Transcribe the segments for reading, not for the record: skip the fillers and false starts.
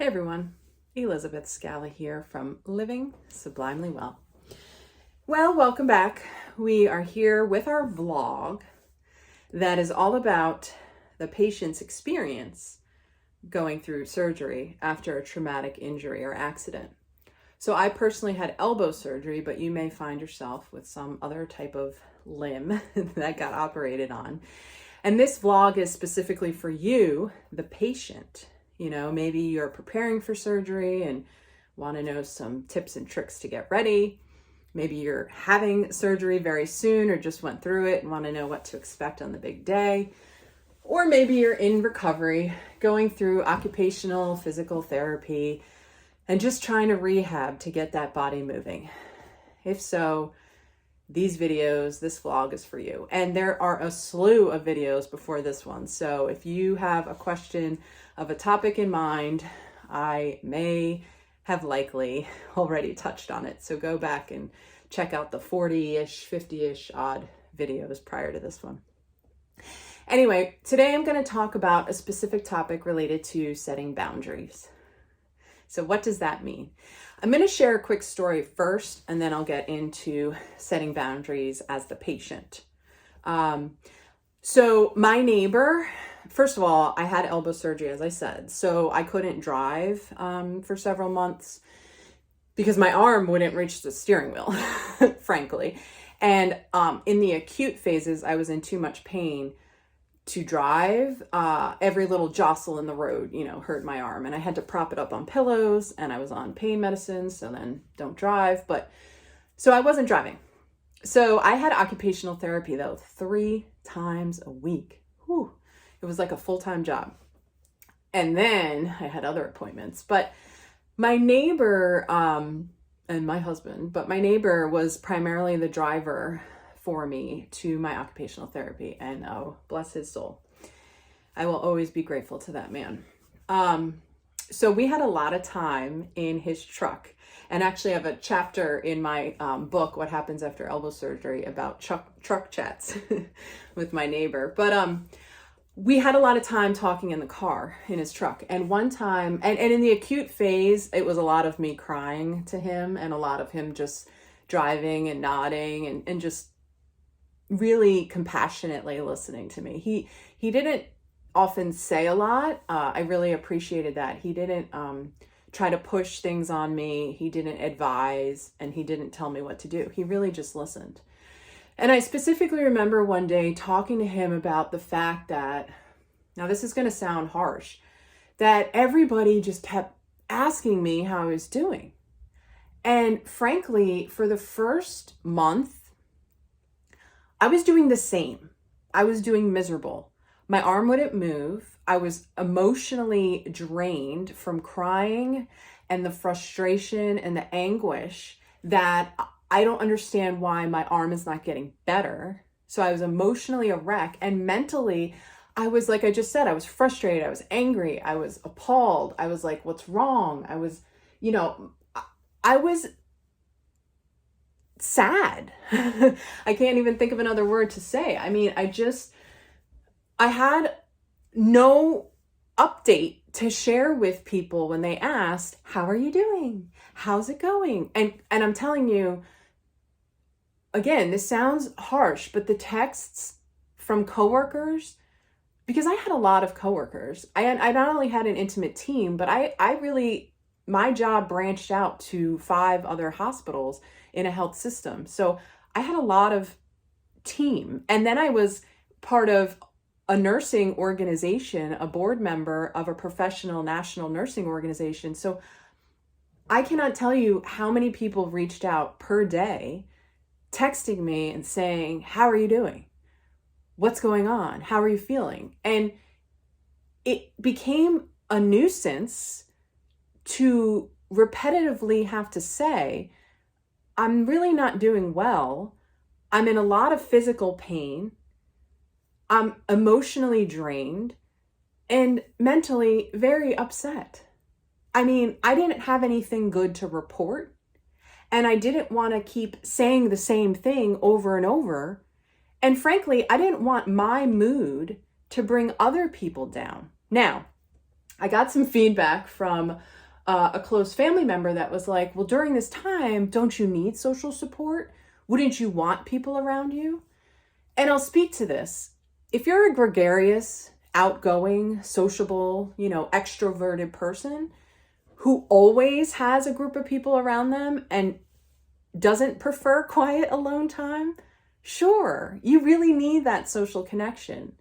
Hey everyone, Elizabeth Scala here from Living Sublimely Well. Well, welcome back. We are here with our vlog that is all about the patient's experience going through surgery after a traumatic injury or accident. So I personally had elbow surgery, but you may find yourself with some other type of limb that got operated on. And this vlog is specifically for you, the patient. Maybe you're preparing for surgery and want to know some tips and tricks to get ready. Maybe you're having surgery very soon or just went through it and want to know what to expect on the big day. Or maybe you're in recovery, going through occupational physical therapy and just trying to rehab to get that body moving. If so, this vlog is for you. And there are a slew of videos before this one. So if you have a question of a topic in mind, I may have likely already touched on it. So go back and check out the 40-ish, 50-ish odd videos prior to this one. Anyway, today I'm going to talk about a specific topic related to setting boundaries. So what does that mean? I'm going to share a quick story first, and then I'll get into setting boundaries as the patient. So my neighbor, first of all, I had elbow surgery, as I said, so I couldn't drive for several months because my arm wouldn't reach the steering wheel, frankly. And in the acute phases, I was in too much pain to drive. Every little jostle in the road, hurt my arm, and I had to prop it up on pillows, and I was on pain medicine, so then don't drive. So I wasn't driving. So I had occupational therapy though 3 times a week. Whew. It was like a full-time job. And then I had other appointments, but my neighbor, and my husband, but my neighbor was primarily the driver for me to my occupational therapy, and oh, bless his soul. I will always be grateful to that man. So we had a lot of time in his truck, and actually I have a chapter in my book, What Happens After Elbow Surgery, about truck chats with my neighbor. But we had a lot of time talking in the car, in his truck. And one time, and in the acute phase, it was a lot of me crying to him and a lot of him just driving and nodding and just really compassionately listening to me. He didn't often say a lot. I really appreciated that. He didn't try to push things on me. He didn't advise, and he didn't tell me what to do. He really just listened. And I specifically remember one day talking to him about the fact that, now this is going to sound harsh, that everybody just kept asking me how I was doing. And frankly, for the first month, I was doing the same. I was doing miserable. My arm wouldn't move. I was emotionally drained from crying and the frustration and the anguish that I don't understand why my arm is not getting better. So I was emotionally a wreck, and mentally, I was, like I just said, I was frustrated. I was angry. I was appalled. I was like, what's wrong? I was sad. I can't even think of another word to say. I mean, I had no update to share with people when they asked, how are you doing? How's it going? And I'm telling you, again, this sounds harsh, but the texts from coworkers, because I had a lot of coworkers. I not only had an intimate team, but my job branched out to 5 other hospitals in a health system. So I had a lot of team. And then I was part of a nursing organization, a board member of a professional national nursing organization. So I cannot tell you how many people reached out per day, texting me and saying, how are you doing? What's going on? How are you feeling? And it became a nuisance to repetitively have to say, I'm really not doing well. I'm in a lot of physical pain. I'm emotionally drained and mentally very upset. I mean, I didn't have anything good to report, and I didn't want to keep saying the same thing over and over. And frankly, I didn't want my mood to bring other people down. Now, I got some feedback from a close family member that was like, well, during this time, don't you need social support? Wouldn't you want people around you? And I'll speak to this. If you're a gregarious, outgoing, sociable, extroverted person who always has a group of people around them and doesn't prefer quiet alone time, sure, you really need that social connection.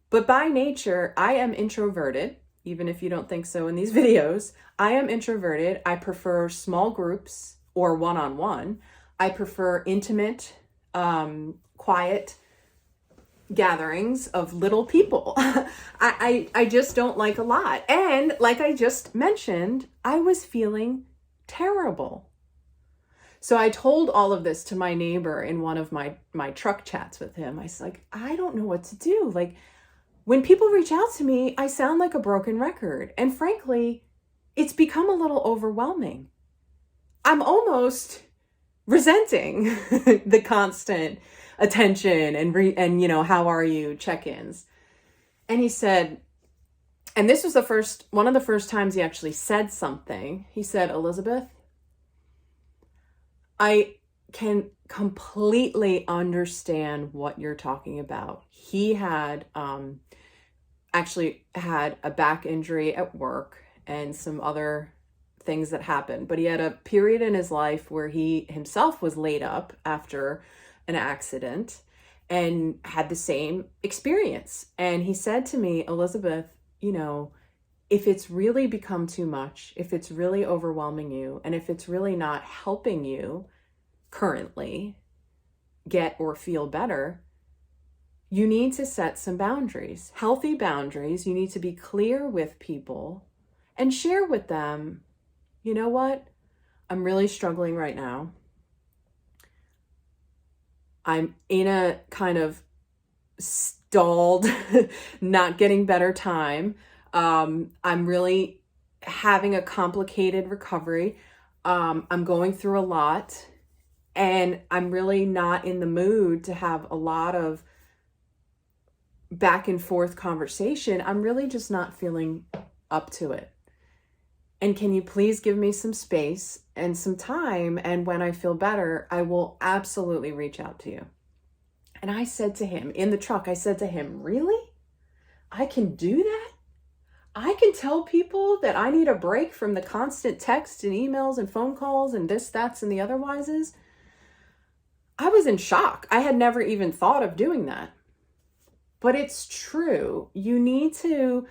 But by nature, I am introverted, even if you don't think so in these videos. I am introverted. I prefer small groups or one-on-one. I prefer intimate, quiet gatherings of little people. I just don't like a lot. And like I just mentioned, I was feeling terrible. So I told all of this to my neighbor in one of my truck chats with him. I was like, I don't know what to do. Like, when people reach out to me, I sound like a broken record. And frankly, it's become a little overwhelming. I'm almost resenting the constant attention and how are you check-ins. And he said, and this was one of the first times he actually said something. He said, Elizabeth, I can completely understand what you're talking about. He had actually had a back injury at work and some other things that happened, but he had a period in his life where he himself was laid up after an accident and had the same experience. And he said to me, Elizabeth, if it's really become too much, if it's really overwhelming you, and if it's really not helping you currently get or feel better, you need to set some boundaries, healthy boundaries. You need to be clear with people and share with them, you know what? I'm really struggling right now. I'm in a kind of stalled, not getting better time. I'm really having a complicated recovery. I'm going through a lot, and I'm really not in the mood to have a lot of back and forth conversation. I'm really just not feeling up to it. And can you please give me some space and some time? And when I feel better, I will absolutely reach out to you. And I said to him in the truck, really? I can do that? I can tell people that I need a break from the constant text and emails and phone calls and this, that's, and the otherwises? I was in shock. I had never even thought of doing that. But it's true. You need to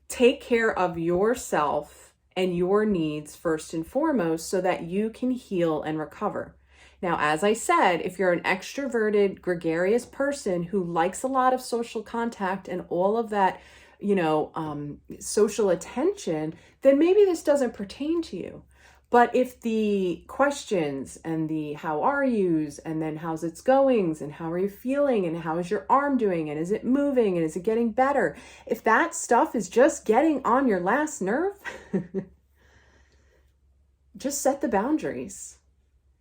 take care of yourself and your needs first and foremost so that you can heal and recover. Now, as I said, if you're an extroverted, gregarious person who likes a lot of social contact and all of that, social attention, then maybe this doesn't pertain to you. But if the questions and the how are yous and then how's it's goings and how are you feeling and how is your arm doing and is it moving and is it getting better, if that stuff is just getting on your last nerve, just set the boundaries.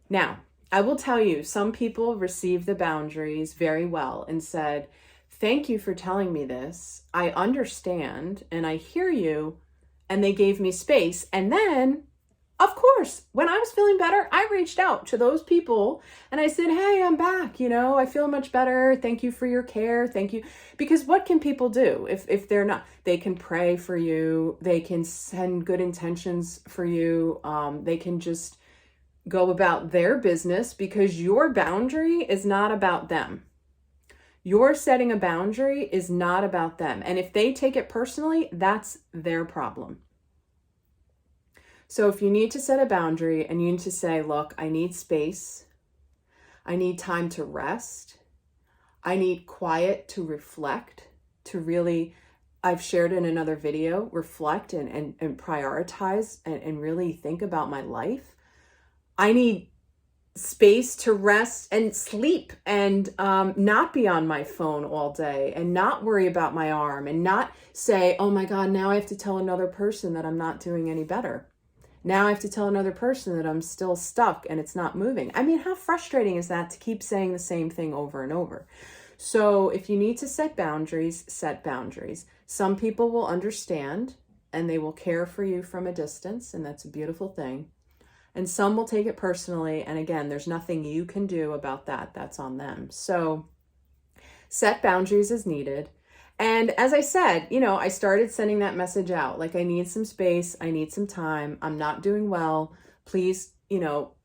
Now, I will tell you, some people received the boundaries very well and said, thank you for telling me this. I understand and I hear you. And they gave me space. And then, of course, when I was feeling better, I reached out to those people and I said, hey, I'm back. I feel much better. Thank you for your care. Thank you. Because what can people do if they're not? They can pray for you. They can send good intentions for you. They can just go about their business because your boundary is not about them. Your setting a boundary is not about them. And if they take it personally, that's their problem. So if you need to set a boundary and you need to say, look, I need space. I need time to rest. I need quiet to reflect, to really, I've shared in another video, reflect and prioritize and really think about my life. I need space to rest and sleep and not be on my phone all day and not worry about my arm and not say, oh my God, now I have to tell another person that I'm not doing any better. Now I have to tell another person that I'm still stuck and it's not moving. I mean, how frustrating is that to keep saying the same thing over and over? So if you need to set boundaries, set boundaries. Some people will understand and they will care for you from a distance, and that's a beautiful thing. And some will take it personally, and again, there's nothing you can do about that. That's on them. So set boundaries as needed. And as I said, I started sending that message out. Like, I need some space. I need some time. I'm not doing well. Please,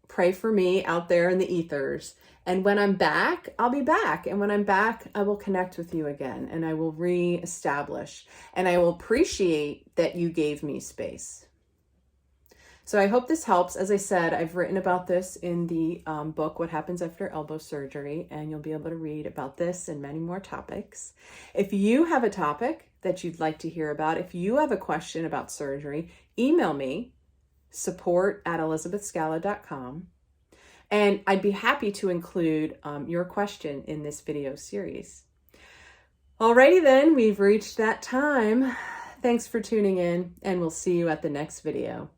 pray for me out there in the ethers. And when I'm back, I'll be back. And when I'm back, I will connect with you again, and I will reestablish, and I will appreciate that you gave me space. So I hope this helps. As I said, I've written about this in the book, What Happens After Elbow Surgery, and you'll be able to read about this and many more topics. If you have a topic that you'd like to hear about, if you have a question about surgery, email me, support@elizabethscala.com, and I'd be happy to include your question in this video series. Alrighty then, we've reached that time. Thanks for tuning in, and we'll see you at the next video.